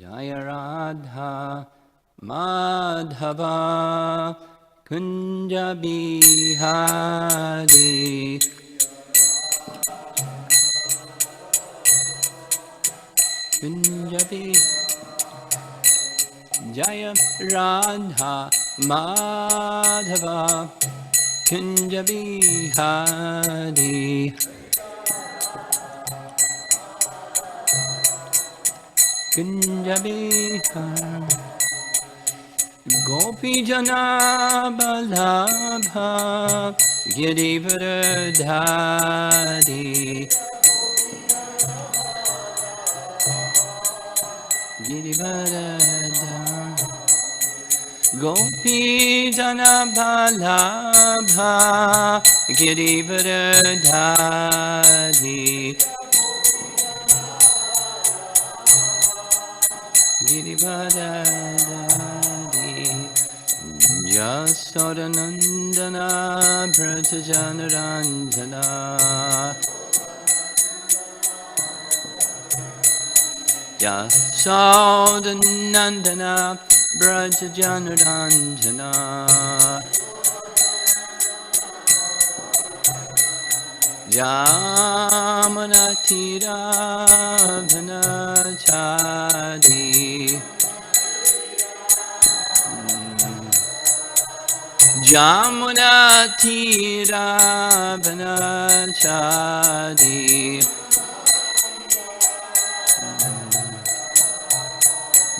Jaya Radha Madhava Kunja Bihari Kunja Jaya Radha Madhava Kunja Bihari Kunja Bihari Gopi Jana Balabha Girivardhari Girivardhari Gopi Jana Balabha Girivardhari Girivardhari Yasodanandana Brajajanaranjana Yasodanandana Brajajanaranjana Jamanatira Vanachadi Jamunatira Vanachadi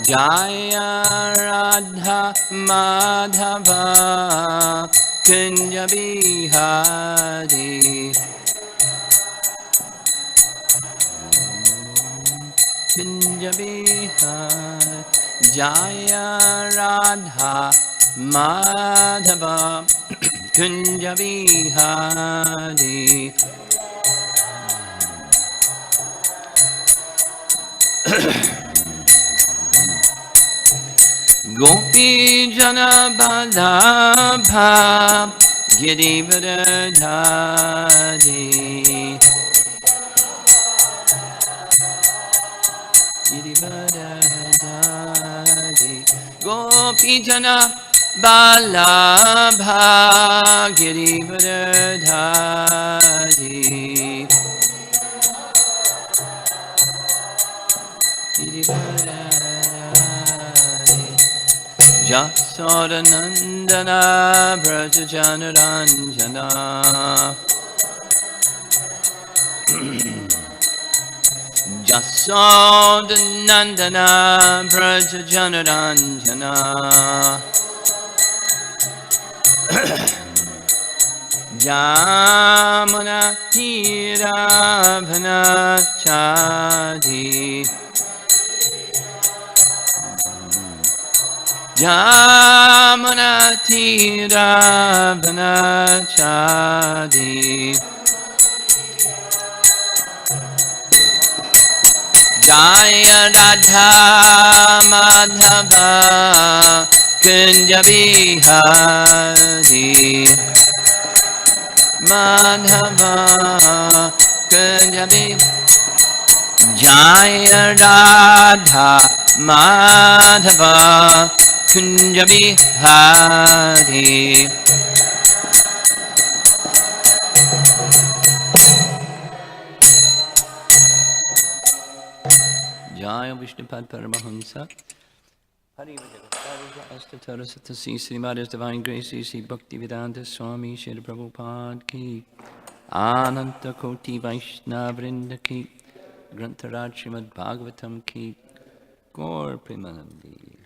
Jaya Radha Madhava Kunja Bihari Kunja Bihari Jaya Radha Madhava Kunja Bihari Gopi Jana Balabha Girivardhari Girivardhari Gopi Jana Balabha Girivardhari Girivardhari Jasodanandana Brajajanaranjana Jasodanandana Brajajanaranjana Jamana Tira Vanachadi Jamana Tira Vanachadi Jaya Radha Madhava Kunja Bihari Madhava Kunja Bihari Jaya Radha Madhava Kunja Bihari Jaya Vishnupad Paramahamsa Hariva Jagattarija Astatara Satasi Srimada's Divine Grace Sri Bhaktivedanta Swami Srila Prabhupada Ki Ananta Koti Vaishnavrinda Ki Grantharaj Srimad Bhagavatam Ki Gaur Premanandi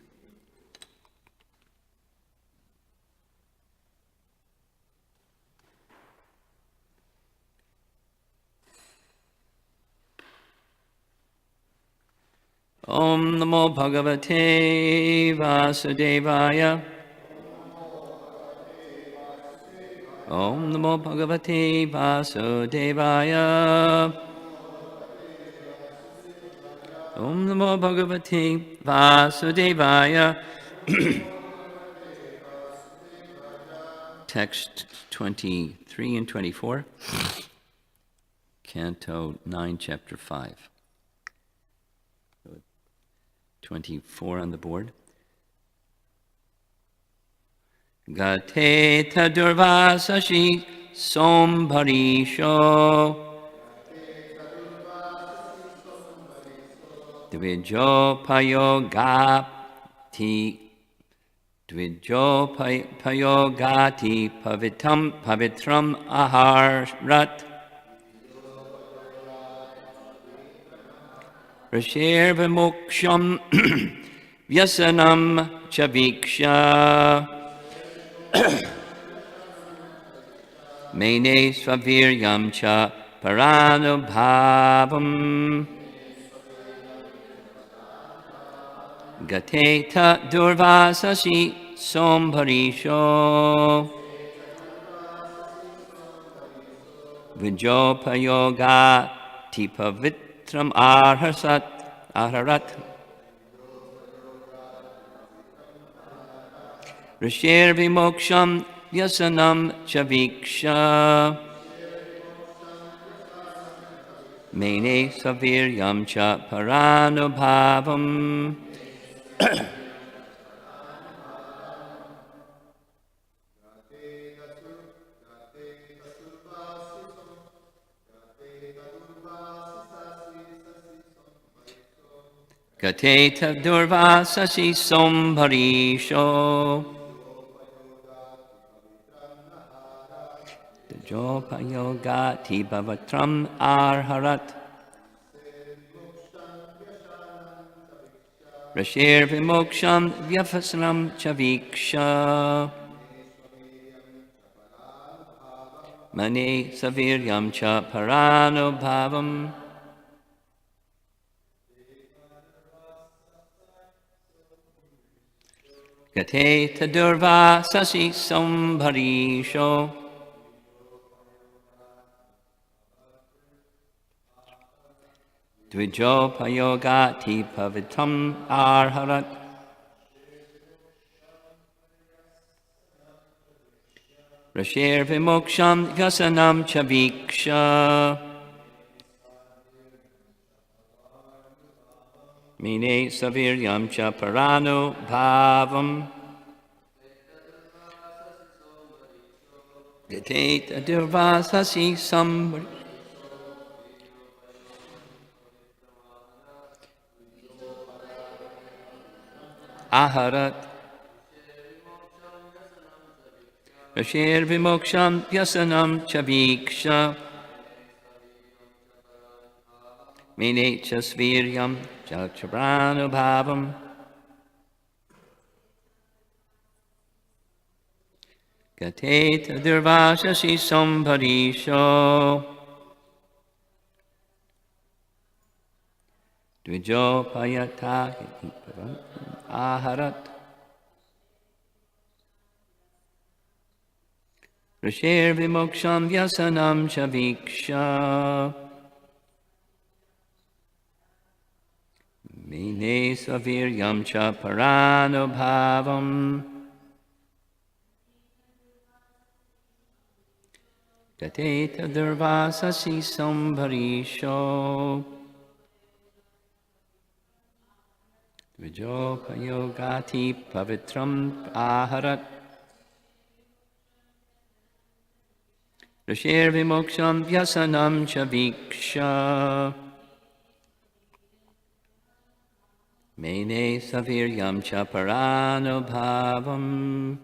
Om Namo Bhagavate Vasudevaya Om Namo Bhagavate Vasudevaya Om Namo Bhagavate Vasudevaya Text 23 and 24 Canto 9, Chapter 5 24 on the board. Gate tadurvasashi sombharisho Dvijopayogati pavitram aharat Rashirvamoksham vyasanam chaviksha Mene svaviryam cha paranubhavam Gateta durvasashi sombharisho Vijopayoga tipavitram aharat Rishir vimoksham vyasanam chaviksha Mene saviryam cha paranubhavam Gateta durvasasi sombharisho Dajopayogati bhavatram arharat Rashir vimoksham vyafasnam chaviksha Mane saviryam cha paranubhavam Gateta durvasasi sombharisho Dvijopayogati pavitam arharat Rashir vimoksham vyasanam chaviksha Mine saviryam cha paranubhavam Gateta durvasasi sombharisho Aharat Rashir vimoksham vyasanam chaviksha Mene chasviryam chacharanubhavam Gateta durvasasi sombharisho Dvijopayata aharat Rashir vimoksham vyasanam chaviksha Mene saviryam cha paranubhavam Gateta durvasasi sombharisho Vijopayogati pavitram aharat Rashir vimoksham vyasanam chaviksha Mene saviryam cha paranubhavam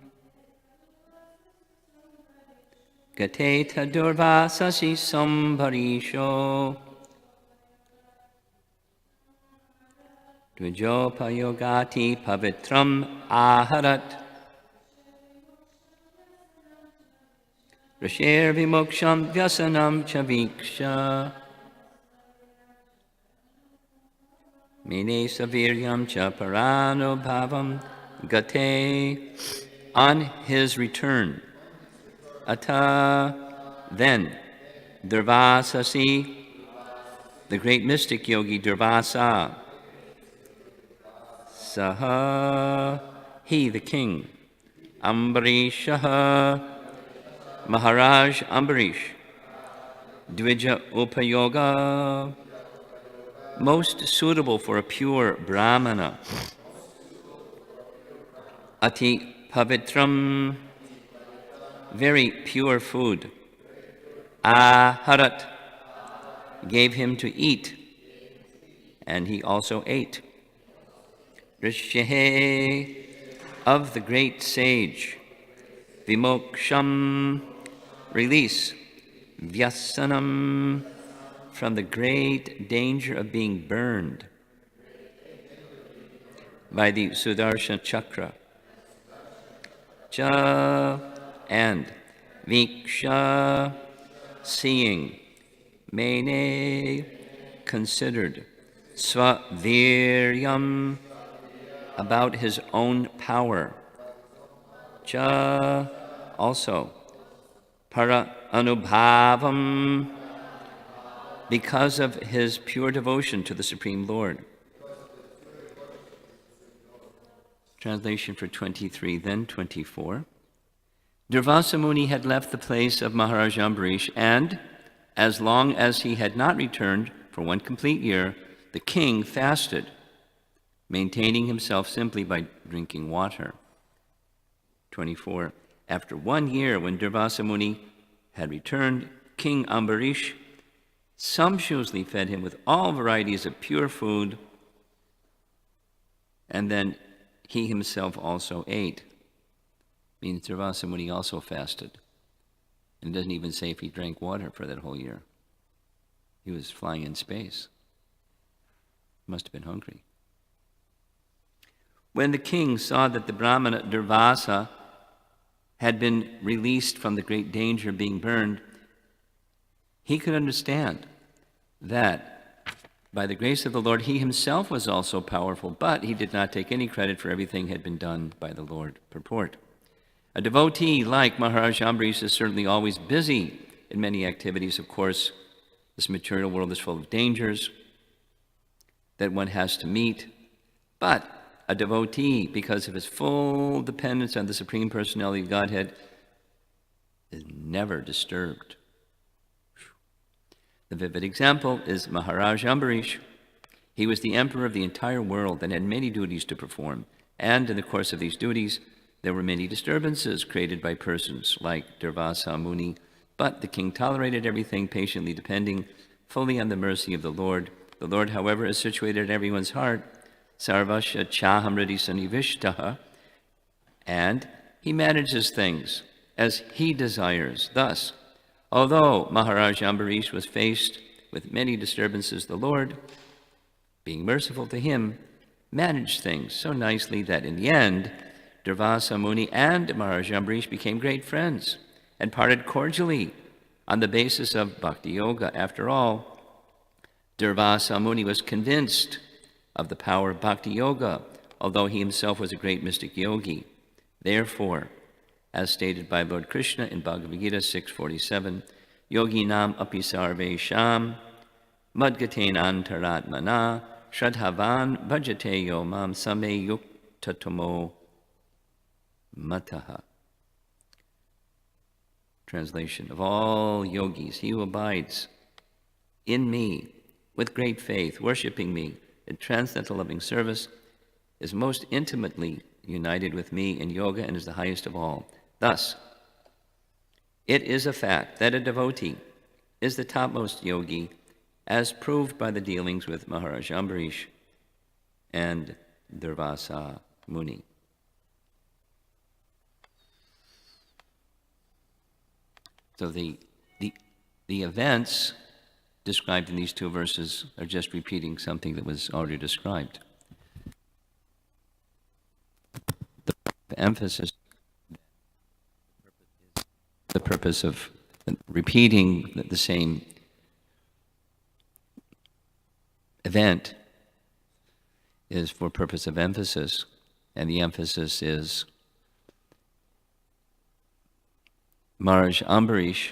Gateta durvasasi sombharisho Dvijopayogati pavitram aharat Rashir vimoksham vyasanam chaviksha Mene saviryam cha paranubhavam Gate on his return Ata then Durvasasi the great mystic yogi Durvasa Saha, he the king, Ambarishaha, Maharaj Ambarish, Dvija Upayoga, most suitable for a pure Brahmana. Ati pavitram, very pure food. Aharat, gave him to eat, and he also ate. Rishehe, of the great sage. Vimoksham, release. Vyasanam, from the great danger of being burned by the Sudarshan Chakra. Cha, and Viksha, seeing. Mene, considered. Svaviryam, about his own power. Cha, also. Para anubhavam, because of his pure devotion to the Supreme Lord. Translation for 23, then 24. Durvasa Muni had left the place of Maharaj Ambarish, and as long as he had not returned for 1 complete year, the king fasted, maintaining himself simply by drinking water. 24. After 1 year, when Durvasa Muni had returned, King Ambarish sumptuously fed him with all varieties of pure food, and then he himself also ate. Means Durvasa Muni also fasted. And it doesn't even say if he drank water for that whole year. He was flying in space. Must have been hungry. When the king saw that the Brahmana Durvasa had been released from the great danger of being burned, he could understand that by the grace of the Lord, he himself was also powerful, but he did not take any credit for everything had been done by the Lord. Purport. A devotee like Maharaj Ambarish is certainly always busy in many activities. Of course, this material world is full of dangers that one has to meet, but a devotee, because of his full dependence on the Supreme Personality of Godhead, is never disturbed. The vivid example is Maharaj Ambarish. He was the emperor of the entire world and had many duties to perform. And in the course of these duties, there were many disturbances created by persons like Durvasa Muni. But the king tolerated everything patiently, depending fully on the mercy of the Lord. The Lord, however, is situated in everyone's heart. Sarvasya chahamriti sanivishtaha. And he manages things as he desires. Thus, although Maharaj Ambarish was faced with many disturbances, the Lord, being merciful to him, managed things so nicely that in the end, Durvasa Muni and Maharaj Ambarish became great friends and parted cordially on the basis of bhakti yoga. After all, Durvasa Muni was convinced of the power of bhakti yoga, although he himself was a great mystic yogi. Therefore, as stated by Lord Krishna in Bhagavad Gita 6:47, Yoginam api sarvesham madgaten antaratmana shradhavan bhajate yo mam same yuktatomo mataha. Translation: of all yogis, he who abides in me with great faith, worshiping me in transcendental loving service, is most intimately united with me in yoga and is the highest of all. Thus, it is a fact that a devotee is the topmost yogi, as proved by the dealings with Maharaj Ambarish and Durvasa Muni. So the events described in these two verses are just repeating something that was already described. The emphasis, the purpose of repeating the same event is for purpose of emphasis, and the emphasis is Maharaj Ambarish,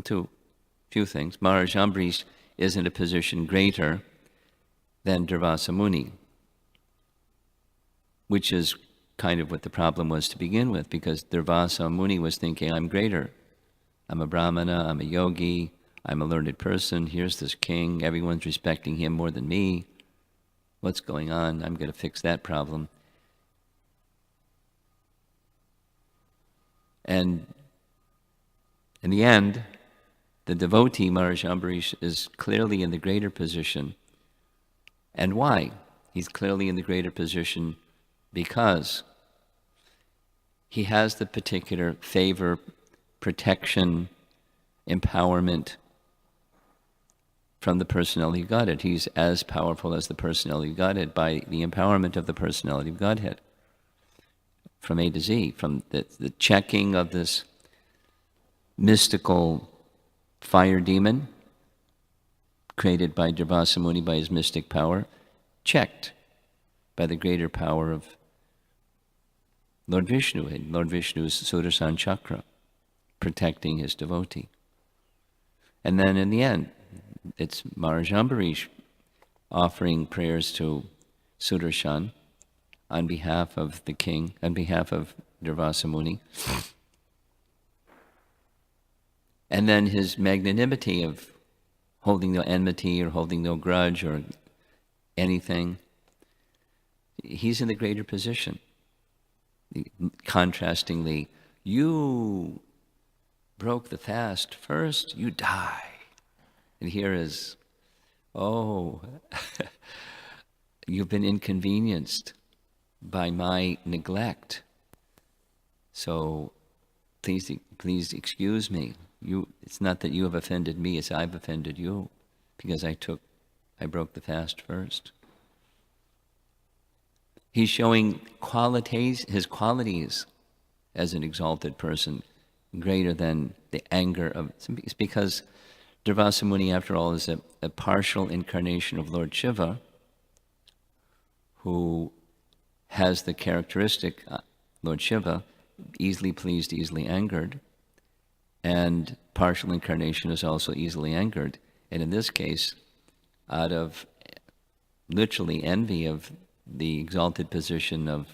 two few things. Maharaj Ambarish is in a position greater than Durvasa Muni, which is kind of what the problem was to begin with, because Durvasa Muni was thinking, I'm greater. I'm a Brahmana, I'm a yogi, I'm a learned person. Here's this king. Everyone's respecting him more than me. What's going on? I'm going to fix that problem. And in the end, the devotee, Maharaj Ambarish, is clearly in the greater position. And why? He's clearly in the greater position because he has the particular favor, protection, empowerment from the personality of Godhead. He's as powerful as the personality of Godhead by the empowerment of the personality of Godhead. From A to Z, from the checking of this mystical fire demon created by Durvasa Muni by his mystic power, checked by the greater power of Lord Vishnu, and Lord Vishnu's Sudarshan Chakra, protecting his devotee. And then in the end, it's Maharaj Ambarish offering prayers to Sudarshan on behalf of the king, on behalf of Durvasa Muni. And then his magnanimity of holding no enmity or holding no grudge or anything, he's in the greater position. Contrastingly, you broke the fast first, you die. And here is, oh, you've been inconvenienced by my neglect. So please excuse me. It's not that you have offended me, it's I've offended you because I broke the fast first. He's showing his qualities as an exalted person greater than the anger of, it's because Durvasa Muni, after all, is a partial incarnation of Lord Shiva, who has the characteristic, Lord Shiva, easily pleased, easily angered, and partial incarnation is also easily angered. And in this case, out of literally envy of the exalted position of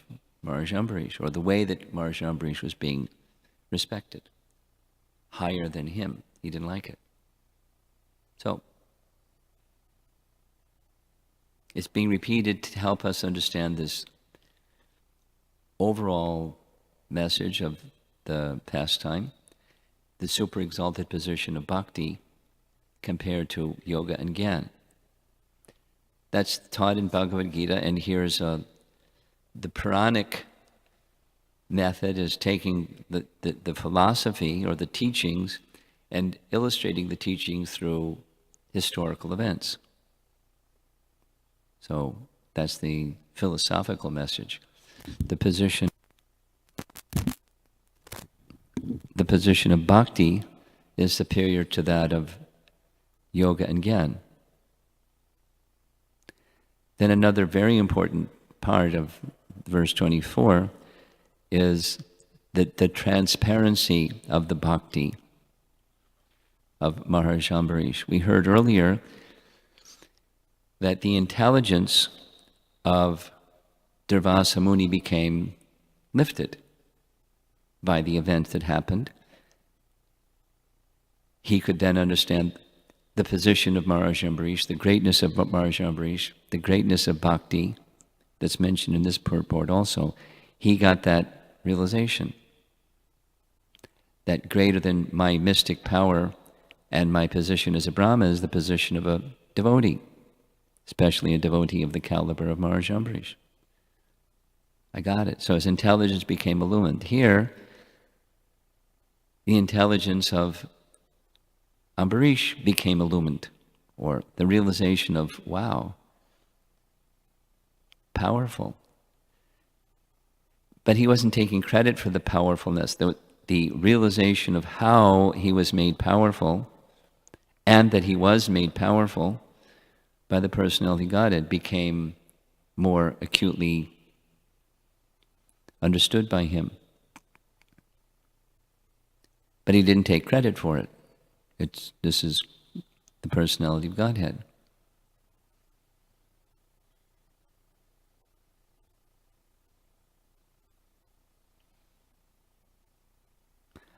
Maharaj Ambarish, or the way that Maharaj Ambarish was being respected, higher than him. He didn't like it. So, it's being repeated to help us understand this overall message of the pastime, the super exalted position of bhakti compared to yoga and gyan. That's taught in Bhagavad Gita, and here's the Puranic method is taking the philosophy or the teachings and illustrating the teachings through historical events. So that's the philosophical message. The position of bhakti is superior to that of yoga and gyan. Then another very important part of verse 24 is the transparency of the bhakti of Maharaj Ambarish. We heard earlier that the intelligence of Durvasa Muni became lifted by the event that happened. He could then understand the position of Maharaj Ambarish, the greatness of Maharaj Ambarish, the greatness of bhakti that's mentioned in this purport also. He got that realization that greater than my mystic power and my position as a Brahma is the position of a devotee, especially a devotee of the caliber of Maharaj Ambarish. I got it. So his intelligence became illumined. Here, the intelligence of Ambarish became illumined, or the realization of, wow, powerful. But he wasn't taking credit for the powerfulness. The realization of how he was made powerful and that he was made powerful by the personality Godhead became more acutely understood by him. But he didn't take credit for it. This is the personality of Godhead.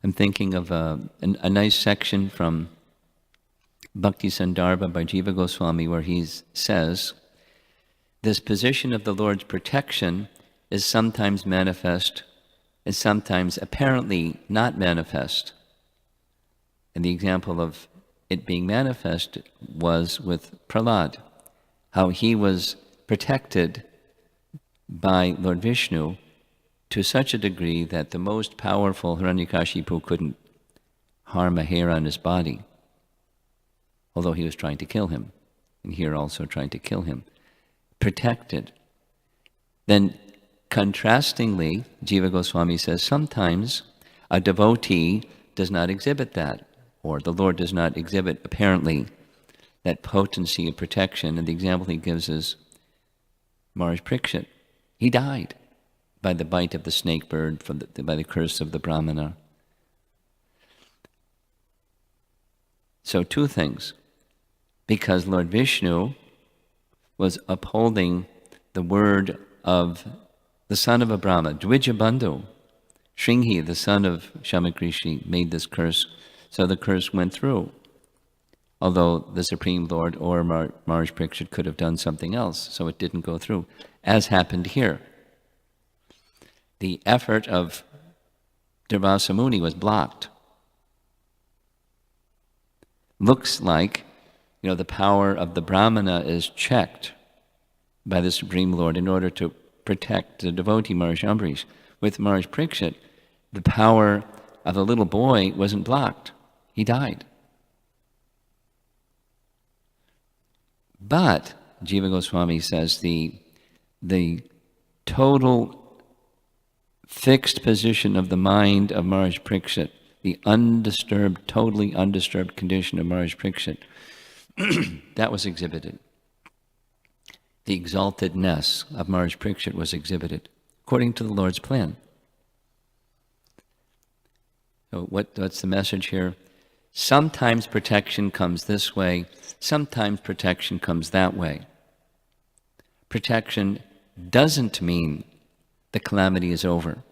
I'm thinking of a nice section from Bhakti Sandarbha by Jiva Goswami, where he says, this position of the Lord's protection is sometimes manifest and sometimes apparently not manifest. And the example of it being manifest was with Prahlad, how he was protected by Lord Vishnu to such a degree that the most powerful Hiranyakashipu couldn't harm a hair on his body, although he was trying to kill him, and here also trying to kill him. Protected. Then, contrastingly, Jiva Goswami says, sometimes a devotee does not exhibit that, or the Lord does not exhibit, apparently, that potency of protection. And the example he gives is Maharaj Parikshit. He died by the bite of the snake bird, by the curse of the Brahmana. So two things. Because Lord Vishnu was upholding the word of the son of a Brahma, Dvija Bandhu. Shringi, the son of Shamakrishi, made this curse, so the curse went through. Although the Supreme Lord or Maharaj Parikshit could have done something else, so it didn't go through, as happened here. The effort of Durvasa Muni was blocked. Looks like, the power of the Brahmana is checked by the Supreme Lord in order to protect the devotee Maharaj Ambarish. With Maharaj Parikshit, the power of the little boy wasn't blocked. He died. But, Jiva Goswami says, the total fixed position of the mind of Maharaj Parikshit, the undisturbed, totally undisturbed condition of Maharaj Parikshit, that was exhibited. The exaltedness of Maharaj Parikshit was exhibited according to the Lord's plan. So what's the message here? Sometimes protection comes this way, sometimes protection comes that way. Protection doesn't mean the calamity is over.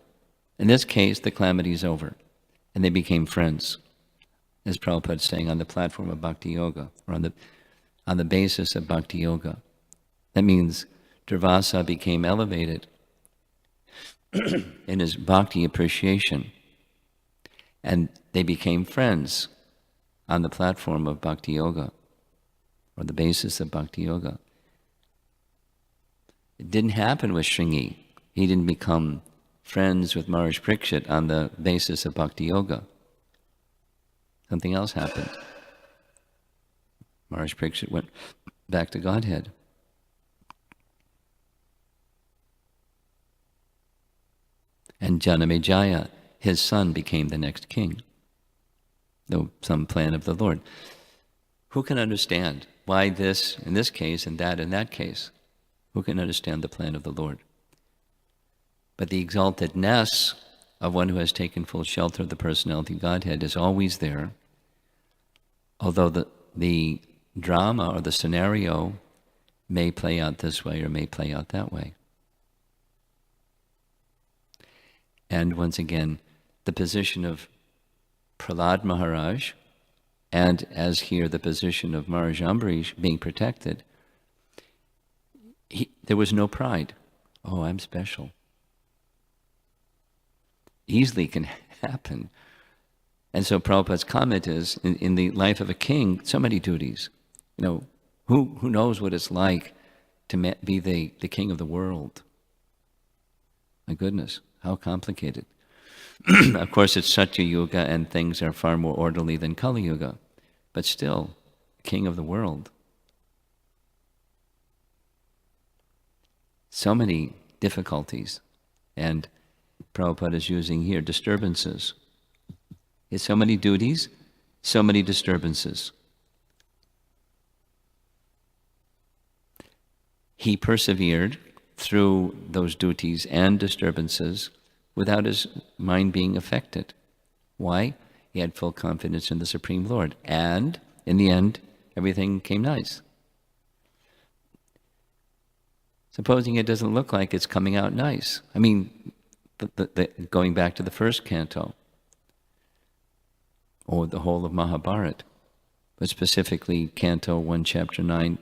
In this case, the calamity is over, and they became friends, as Prabhupada is saying, on the platform of Bhakti Yoga, or on the basis of Bhakti Yoga. That means Durvasa became elevated in his bhakti appreciation, and they became friends on the platform of Bhakti Yoga, or the basis of Bhakti Yoga. It didn't happen with Shringi. He didn't become friends with Maharaj Parikshit on the basis of Bhakti Yoga. Something else happened. Maharaj Parikshit went back to Godhead. And Janamejaya, his son, became the next king. Though some plan of the Lord. Who can understand why this in this case and that in that case? Who can understand the plan of the Lord? But the exaltedness of one who has taken full shelter of the personality of Godhead is always there, although the drama or the scenario may play out this way or may play out that way. And once again, the position of Prahlad Maharaj, and as here the position of Maharaj Ambarish being protected, there was no pride. Oh, I'm special. Easily can happen. And so Prabhupada's comment is, in the life of a king, so many duties. Who knows what it's like to be the king of the world? My goodness, how complicated. Of course, it's Satya Yuga and things are far more orderly than Kali Yuga, but still, king of the world. So many difficulties, and Prabhupada is using here disturbances. It's so many duties, so many disturbances. He persevered through those duties and disturbances without his mind being affected. Why? He had full confidence in the Supreme Lord. And in the end, everything came nice. Supposing it doesn't look like it's coming out nice. I mean, going back to the first canto, or the whole of Mahabharata, but specifically Canto 1, Chapter 9,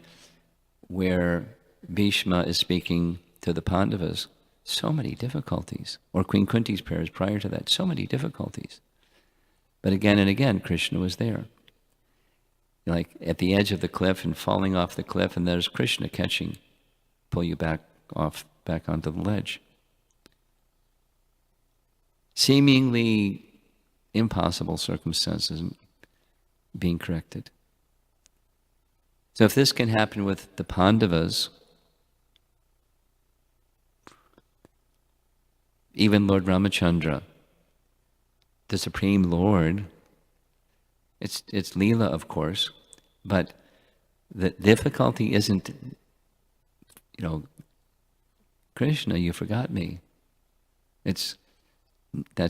where Bhishma is speaking to the Pandavas. So many difficulties. Or Queen Kunti's prayers prior to that, so many difficulties. But again and again, Krishna was there. Like at the edge of the cliff and falling off the cliff, and there's Krishna catching, pull you back onto the ledge. Seemingly impossible circumstances being corrected. So if this can happen with the Pandavas, even Lord Ramachandra, the Supreme Lord, it's Leela, of course, but the difficulty isn't, Krishna, you forgot me. That's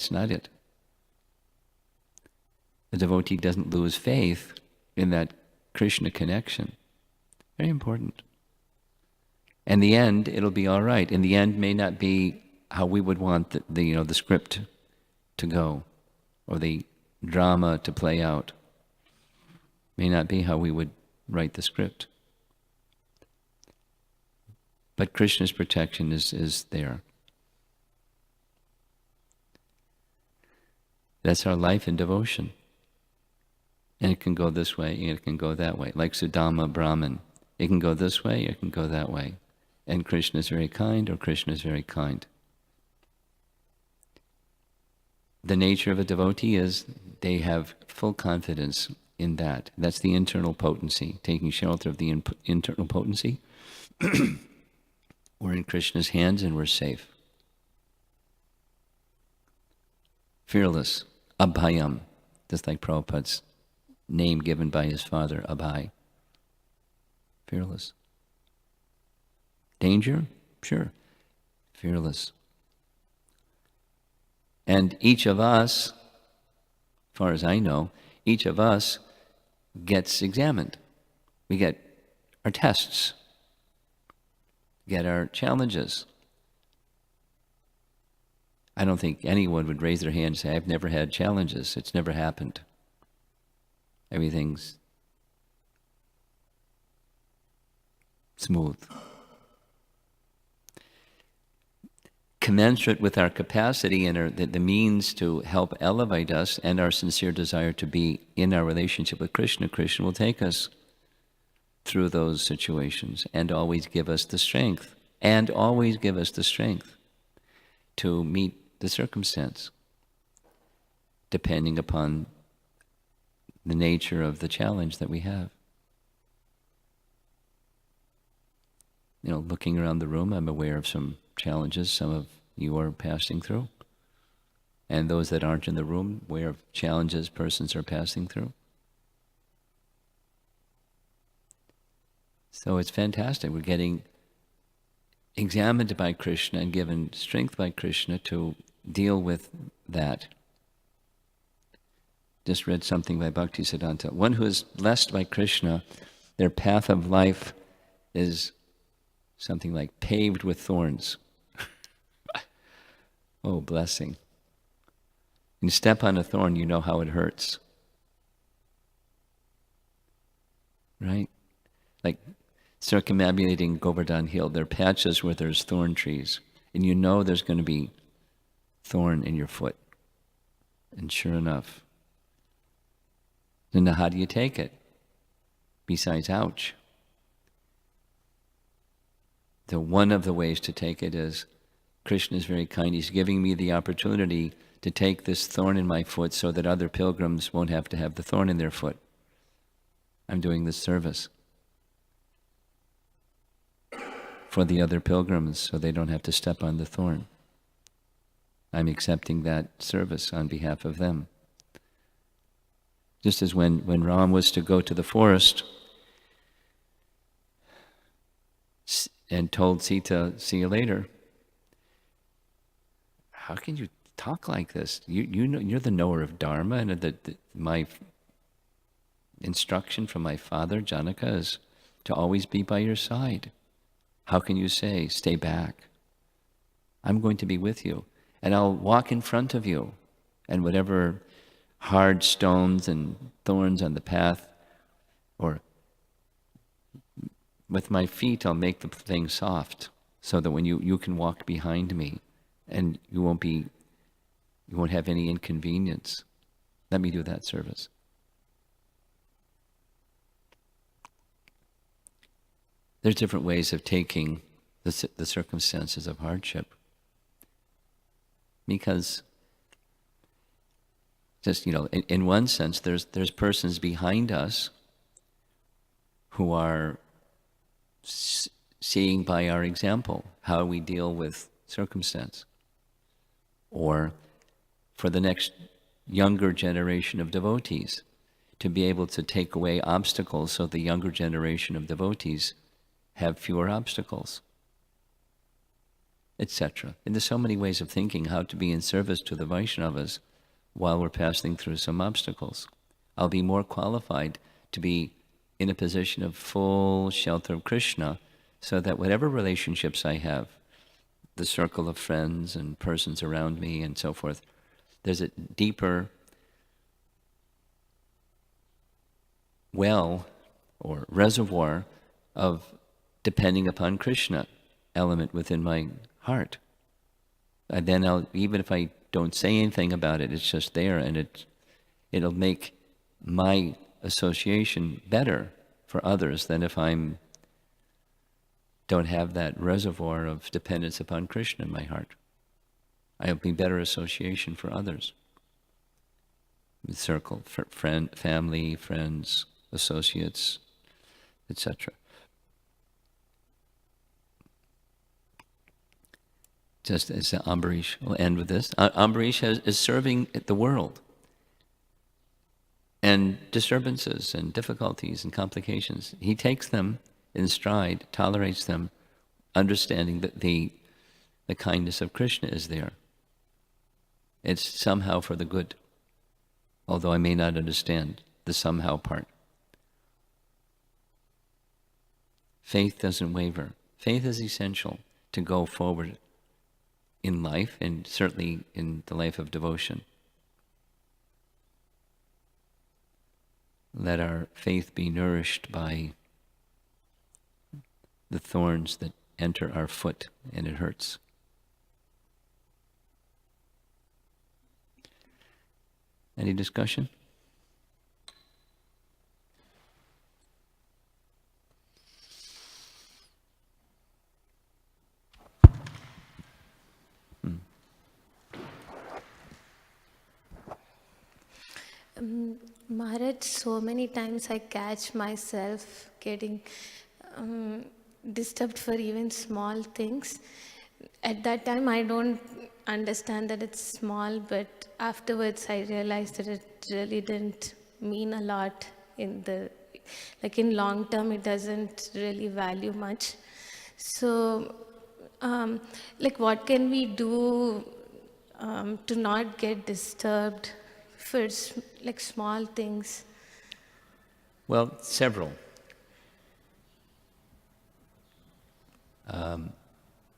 not it. The devotee doesn't lose faith in that Krishna connection. Very important. In the end, it'll be all right. In the end, may not be how we would want the script to go, or the drama to play out. May not be how we would write the script. But Krishna's protection is there. That's our life in devotion. And it can go this way, and it can go that way. Like Sudama Brahman. It can go this way, it can go that way. And Krishna is very kind, or Krishna is very kind. The nature of a devotee is they have full confidence in that. That's the internal potency, taking shelter of the internal potency. We're in Krishna's hands and we're safe. Fearless, Abhayam, just like Prabhupada's name given by his father, Abhay. Fearless. Danger? Sure. Fearless. And each of us, as far as I know, each of us gets examined. We get our tests, get our challenges. I don't think anyone would raise their hand and say, I've never had challenges. It's never happened. Everything's smooth. Commensurate with our capacity and the means to help elevate us and our sincere desire to be in our relationship with Krishna, Krishna will take us through those situations and always give us the strength, to meet the circumstance, depending upon the nature of the challenge that we have. Looking around the room, I'm aware of some challenges some of you are passing through. And those that aren't in the room, aware of challenges persons are passing through. So it's fantastic. We're getting examined by Krishna and given strength by Krishna to deal with that. Just read something by Bhaktisiddhanta. One who is blessed by Krishna, their path of life is something like paved with thorns. Oh, blessing. You step on a thorn, you know how it hurts. Right? Like circumambulating Govardhan Hill, there are patches where there's thorn trees, and you know there's going to be thorn in your foot. And sure enough. Then how do you take it? Besides, ouch. So one of the ways to take it is, Krishna is very kind. He's giving me the opportunity to take this thorn in my foot so that other pilgrims won't have to have the thorn in their foot. I'm doing this service for the other pilgrims so they don't have to step on the thorn. I'm accepting that service on behalf of them. Just as when Ram was to go to the forest and told Sita, see you later. How can you talk like this? You know, you're the knower of Dharma, and my instruction from my father, Janaka, is to always be by your side. How can you say, stay back? I'm going to be with you, and I'll walk in front of you, and whatever hard stones and thorns on the path Or with my feet, I'll make the thing soft so that when you can walk behind me and you won't have any inconvenience. Let me do that service. There's different ways of taking the circumstances of hardship. Because just, in one sense, there's persons behind us who are seeing by our example how we deal with circumstance. Or for the next younger generation of devotees, to be able to take away obstacles so the younger generation of devotees have fewer obstacles, etc. And there's so many ways of thinking how to be in service to the Vaishnavas while we're passing through some obstacles. I'll be more qualified to be in a position of full shelter of Krishna, so that whatever relationships I have, the circle of friends and persons around me and so forth, there's a deeper well or reservoir of depending upon Krishna element within my heart. And then even if I don't say anything about it, it's just there, and it'll make my association better for others than if don't have that reservoir of dependence upon Krishna in my heart. I'll be better association for others. Circle, family, friends, associates, etc. Just as Ambarish, we'll end with this. Ambarish is serving the world. And disturbances and difficulties and complications, he takes them in stride, tolerates them, understanding that the kindness of Krishna is there. It's somehow for the good, although I may not understand the somehow part. Faith doesn't waver. Faith is essential to go forward in life, and certainly in the life of devotion. Let our faith be nourished by the thorns that enter our foot and it hurts. Any discussion? Maharaj, so many times I catch myself getting disturbed for even small things. At that time, I don't understand that it's small, but afterwards I realized that it really didn't mean a lot in long term, it doesn't really value much. So, what can we do to not get disturbed for small things? Well, several.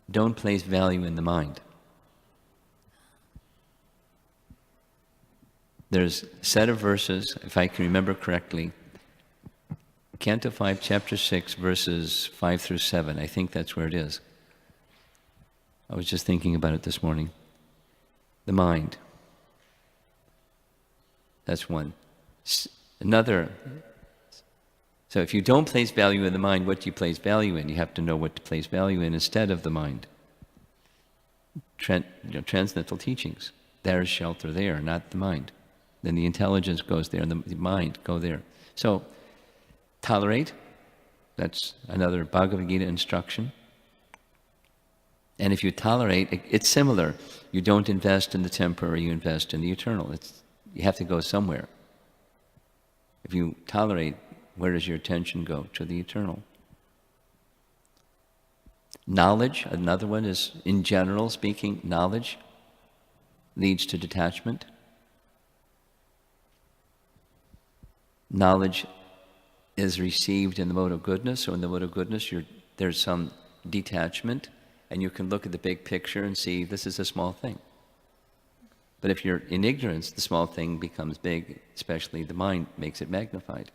Don't place value in the mind. There's a set of verses, if I can remember correctly, Canto 5, Chapter 6, verses 5 through 7. I think that's where it is. I was just thinking about it this morning. The mind. That's one. Another. So if you don't place value in the mind, what do you place value in? You have to know what to place value in instead of the mind. Transcendental teachings. There's shelter there, not the mind. Then the intelligence goes there and the mind go there. So tolerate. That's another Bhagavad Gita instruction. And if you tolerate, it's similar. You don't invest in the temporary, you invest in the eternal. You have to go somewhere. If you tolerate, where does your attention go? To the eternal. Knowledge, another one is, in general speaking, knowledge leads to detachment. Knowledge is received in the mode of goodness, so in the mode of goodness there's some detachment, and you can look at the big picture and see this is a small thing. But if you're in ignorance, the small thing becomes big, especially the mind makes it magnified.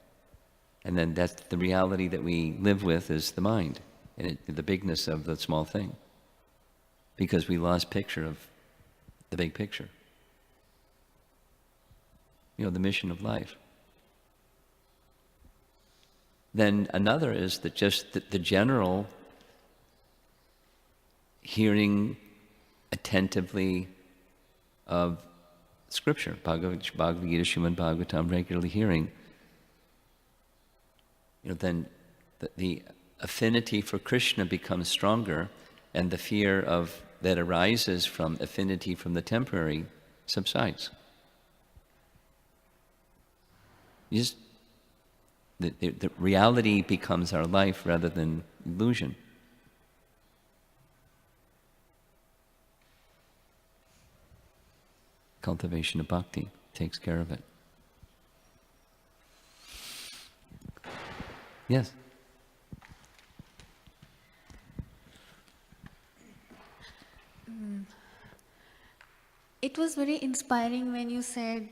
And then that's the reality that we live with is the mind, and the bigness of the small thing. Because we lost picture of the big picture. The mission of life. Then another is that just the general hearing attentively of Scripture, Bhagavad Gita, Srimad Bhagavatam, regularly hearing, then the affinity for Krishna becomes stronger, and the fear that arises from affinity from the temporary subsides. The reality becomes our life rather than illusion. Cultivation of bhakti takes care of it. Yes? It was very inspiring when you said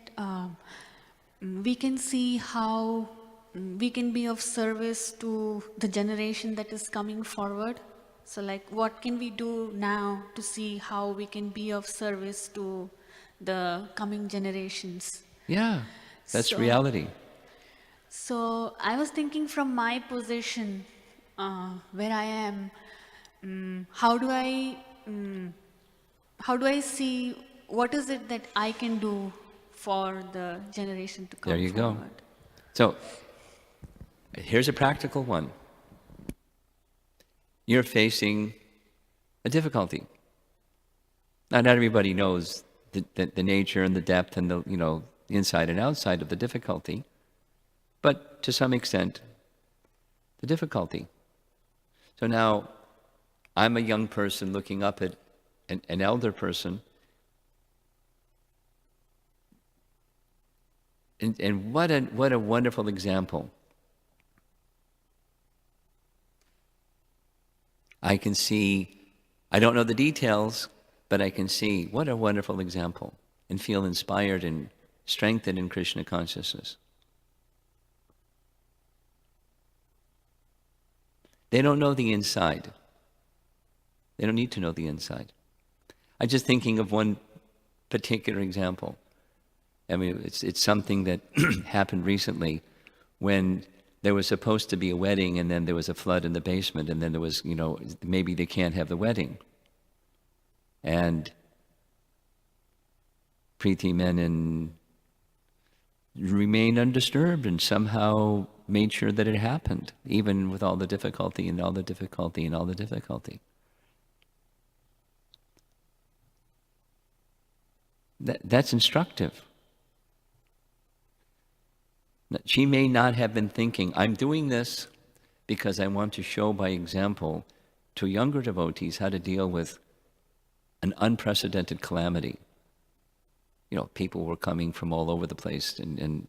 we can see how we can be of service to the generation that is coming forward. So like, what can we do now to see how we can be of service to the coming generations? Yeah, that's reality. So I was thinking from my position, where I am, how do I see what is it that I can do for the generation to come There you forward? go. So here's a practical one. You're facing a difficulty. Not everybody knows the nature and the depth and the inside and outside of the difficulty, but to some extent, the difficulty. So now, I'm a young person looking up at an elder person, and what a wonderful example. I can see, I don't know the details, but I can see what a wonderful example and feel inspired and strengthened in Krishna consciousness. They don't know the inside. They don't need to know the inside. I'm just thinking of one particular example. I mean, it's something that happened recently when there was supposed to be a wedding, and then there was a flood in the basement, and then there was, maybe they can't have the wedding. And Preeti Menon remained undisturbed and somehow made sure that it happened, even with all the difficulty and all the difficulty and all the difficulty. That's instructive. She may not have been thinking, I'm doing this because I want to show by example to younger devotees how to deal with an unprecedented calamity. People were coming from all over the place, and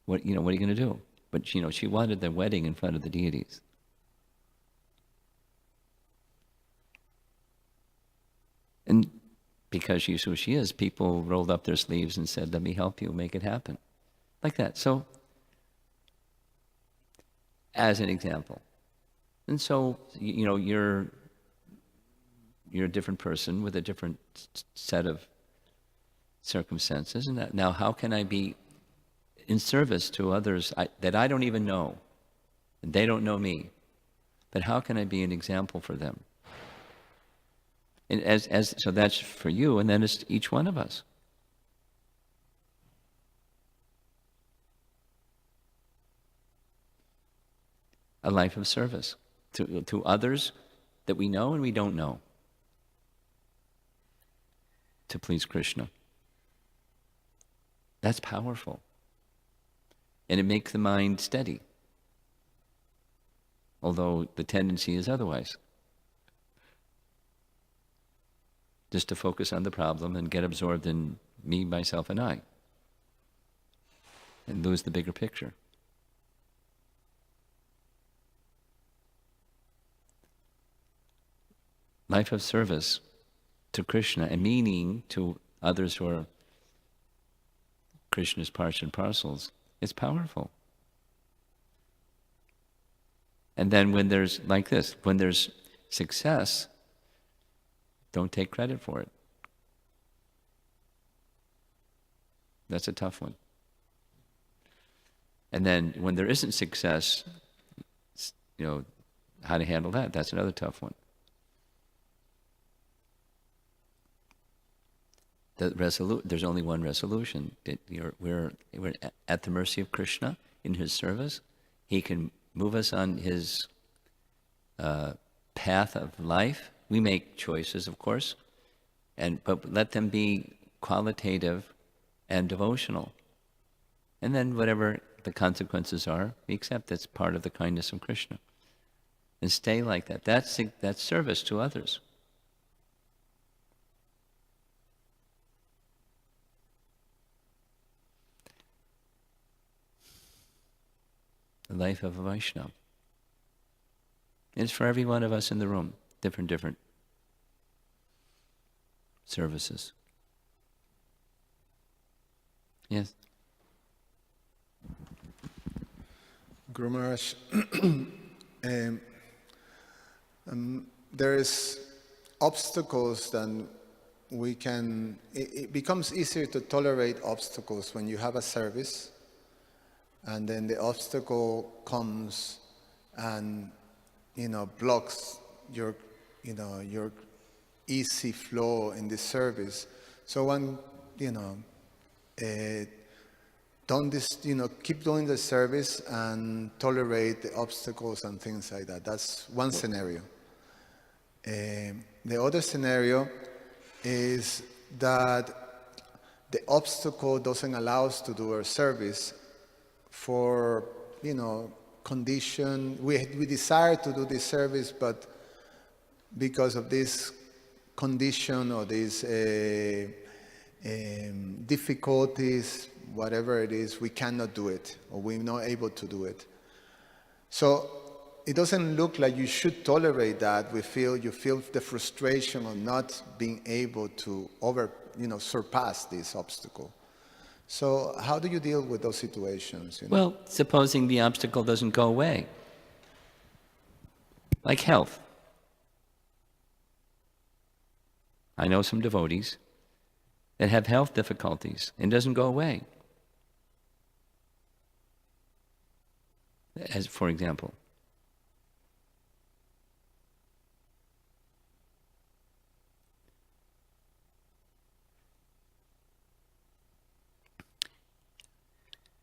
what are you going to do? But she wanted the wedding in front of the deities. And because she's who she is, people rolled up their sleeves and said, let me help you make it happen. Like that. So, as an example. And so, you're a different person with a different set of circumstances. And now how can I be in service to others that I don't even know, and they don't know me, but how can I be an example for them? And so that's for you, and then it's each one of us. A life of service to others that we know and we don't know, to please Krishna. That's powerful. And it makes the mind steady, although the tendency is otherwise. Just to focus on the problem and get absorbed in me, myself, and I, and lose the bigger picture. Life of service to Krishna, and meaning to others who are Krishna's parts and parcels, is powerful. And then when there's, like this, when there's success, don't take credit for it. That's a tough one. And then when there isn't success, how to handle that, that's another tough one. There's only one resolution. We're at the mercy of Krishna in his service. He can move us on his path of life. We make choices, of course, but let them be qualitative and devotional. And then whatever the consequences are, we accept that's part of the kindness of Krishna. And stay like that. That's service to others. The life of a Vaishnava. It's for every one of us in the room, different services. Yes? Guru Maharaj, there's obstacles that we can, it becomes easier to tolerate obstacles when you have a service and then the obstacle comes and, blocks your easy flow in the service. So one, don't keep doing the service and tolerate the obstacles and things like that. That's one scenario. The other scenario is that the obstacle doesn't allow us to do our service for, condition. We desire to do this service, but because of this condition or these difficulties, whatever it is, we cannot do it, or we're not able to do it. So it doesn't look like you should tolerate that. You feel the frustration of not being able to surpass this obstacle. So how do you deal with those situations? Well, supposing the obstacle doesn't go away, like health. I know some devotees that have health difficulties and doesn't go away. As for example,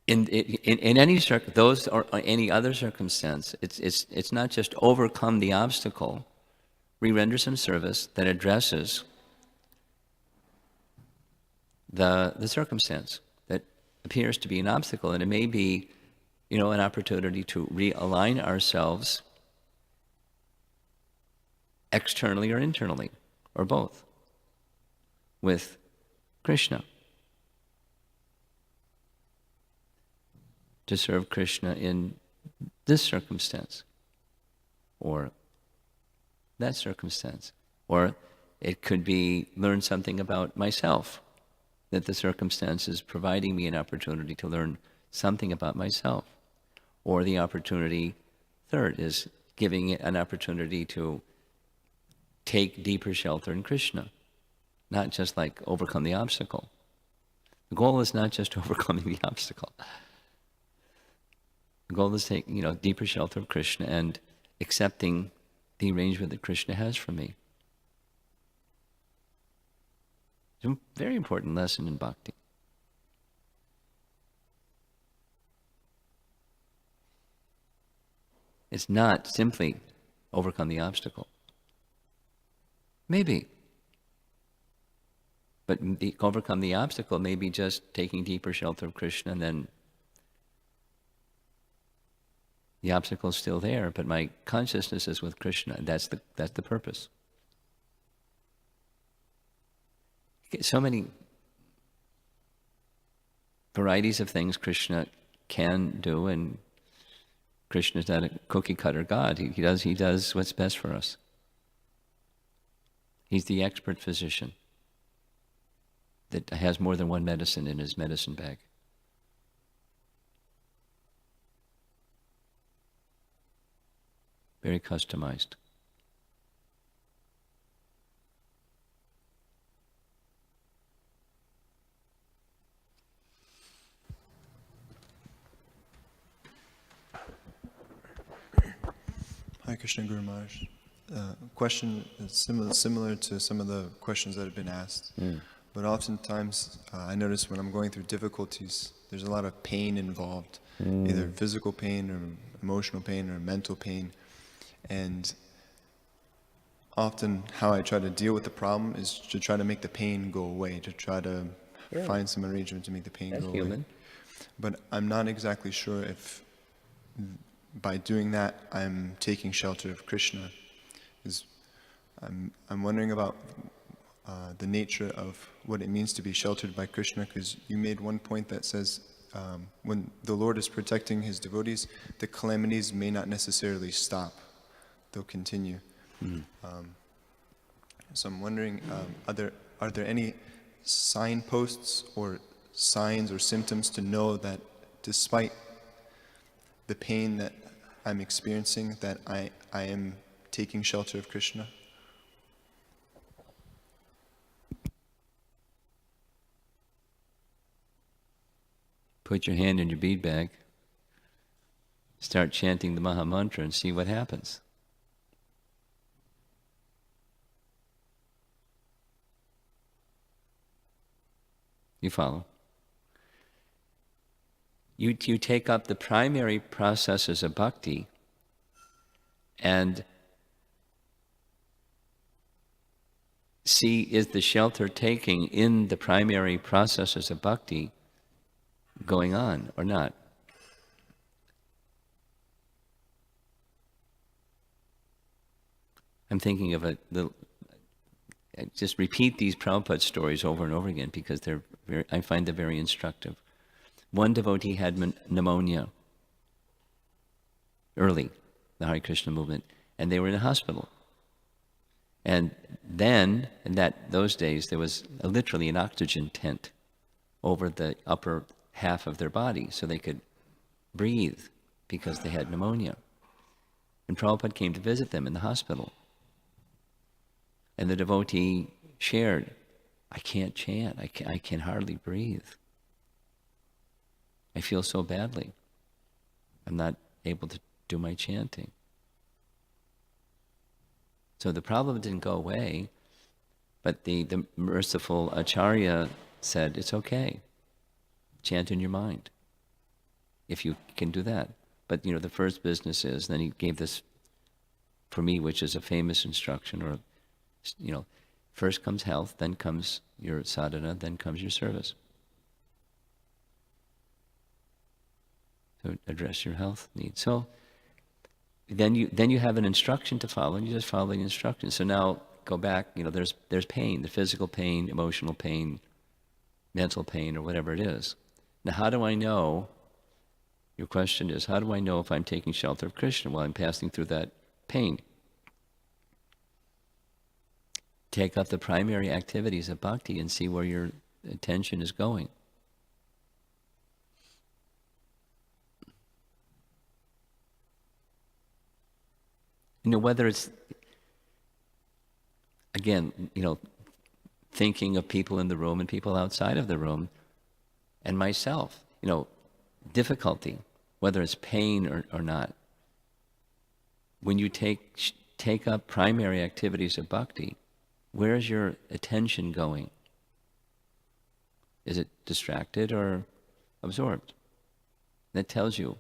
in any those or any other circumstance, it's not just overcome the obstacle. We render some service that addresses the circumstance that appears to be an obstacle, and it may be, an opportunity to realign ourselves externally or internally, or both, with Krishna. To serve Krishna in this circumstance, or that circumstance. Or it could be learn something about myself, that the circumstance is providing me an opportunity to learn something about myself. Or the opportunity, third, is giving it an opportunity to take deeper shelter in Krishna, not just like overcome the obstacle. The goal is not just overcoming the obstacle. The goal is to take, deeper shelter of Krishna and accepting the arrangement that Krishna has for me. It's a very important lesson in bhakti. It's not simply overcome the obstacle. Maybe. But overcome the obstacle may be just taking deeper shelter of Krishna, and then the obstacle is still there, but my consciousness is with Krishna, and that's the purpose. So many varieties of things Krishna can do, and Krishna is not a cookie-cutter God. He does what's best for us. He's the expert physician that has more than one medicine in his medicine bag. very customized. Hi, Krishna Guru Maharaj. Question is similar to some of the questions that have been asked. But oftentimes, I notice when I'm going through difficulties, there's a lot of pain involved, either physical pain or emotional pain or mental pain. And often how I try to deal with the problem is to try to make the pain go away, to try to find some arrangement to make the pain That's go human. away. But I'm not exactly sure if by doing that I'm taking shelter of Krishna. I'm wondering about the nature of what it means to be sheltered by Krishna, because you made one point that says when the Lord is protecting his devotees, the calamities may not necessarily stop, they'll continue. So I'm wondering, are there any signposts or signs or symptoms to know that despite the pain that I'm experiencing, that I am taking shelter of Krishna? Put your hand in your bead bag, start chanting the Maha Mantra and see what happens. You follow? You take up the primary processes of bhakti and see, is the shelter taking in the primary processes of bhakti going on or not? I'm thinking of just repeat these Prabhupada stories over and over again because I find them very instructive. One devotee had pneumonia early, the Hare Krishna movement, and they were in a hospital. And then, in those days, there was literally an oxygen tent over the upper half of their body so they could breathe because they had pneumonia. And Prabhupada came to visit them in the hospital. And the devotee shared, I can't chant, I can hardly breathe. I feel so badly. I'm not able to do my chanting. So the problem didn't go away, but the merciful Acharya said, it's okay. Chant in your mind, if you can do that. But, the first business is, then he gave this, for me, which is a famous instruction, or, first comes health, then comes your sadhana, then comes your service. So address your health needs. So then you have an instruction to follow, and you just follow the instruction. So now go back. There's pain, the physical pain, emotional pain, mental pain, or whatever it is. Now, how do I know? Your question is, how do I know if I'm taking shelter of Krishna while I'm passing through that pain? Take up the primary activities of bhakti and see where your attention is going. Whether it's, again, thinking of people in the room and people outside of the room, and myself, difficulty, whether it's pain or not. When you take up primary activities of bhakti, where is your attention going? Is it distracted or absorbed? That tells you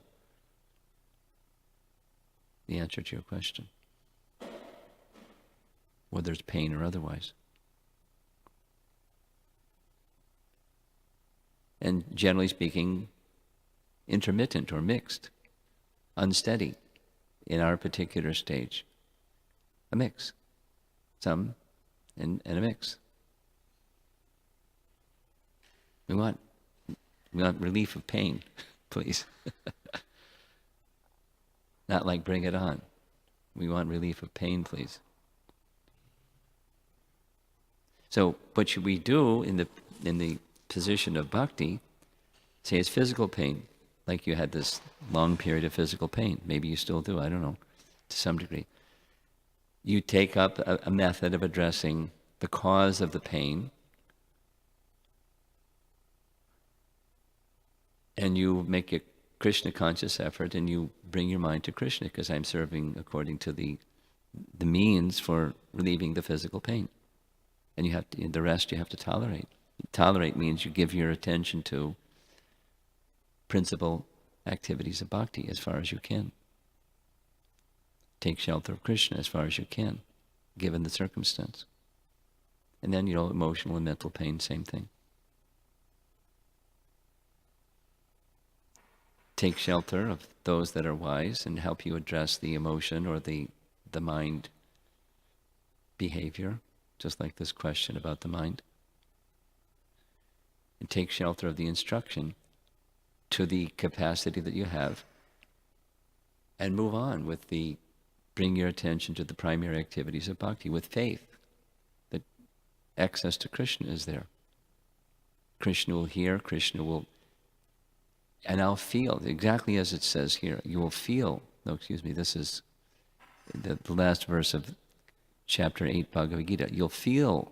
the answer to your question, whether it's pain or otherwise. And generally speaking, intermittent or mixed, unsteady in our particular stage. A mix. Some and a mix. We want relief of pain, please. Not like bring it on. We want relief of pain, please. So what should we do in the position of bhakti? Say it's physical pain, like you had this long period of physical pain. Maybe you still do, I don't know. to some degree. You take up a method of addressing the cause of the pain, and you make a Krishna conscious effort, and you bring your mind to Krishna, because I'm serving according to the means for relieving the physical pain. And you have to, the rest you have to tolerate. Tolerate means you give your attention to principal activities of bhakti as far as you can. Take shelter of Krishna as far as you can, given the circumstance. And then, emotional and mental pain, same thing. Take shelter of those that are wise and help you address the emotion or the mind behavior, just like this question about the mind. And take shelter of the instruction to the capacity that you have, and move on with bring your attention to the primary activities of bhakti with faith that access to Krishna is there. Krishna will hear, Krishna will, and I'll feel, exactly as it says here, you will feel, this is the last verse of chapter 8 Bhagavad Gita, you'll feel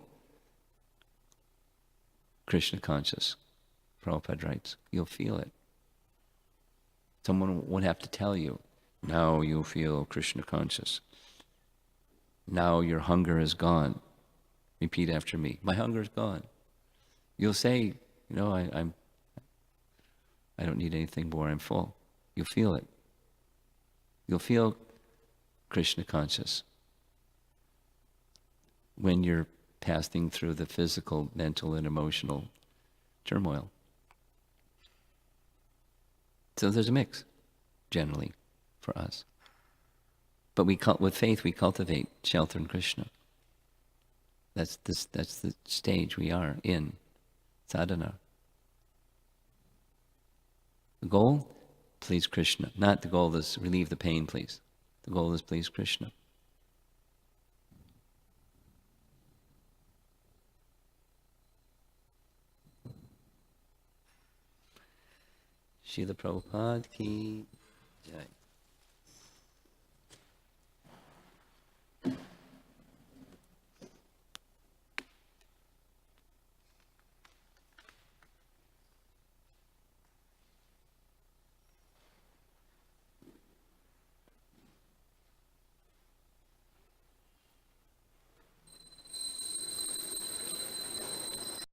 Krishna conscious. Prabhupada writes, you'll feel it. Someone won't have to tell you, now you feel Krishna conscious. Now your hunger is gone. Repeat after me, my hunger is gone. You'll say, I don't need anything more, I'm full. You'll feel it. You'll feel Krishna conscious when you're passing through the physical, mental, and emotional turmoil. So there's a mix, generally, for us. But with faith, we cultivate shelter in Krishna. That's the stage we are in, sadhana. The goal, please Krishna. Not the goal is relieve the pain, please. The goal is please Krishna. Srila Prabhupada ki jai.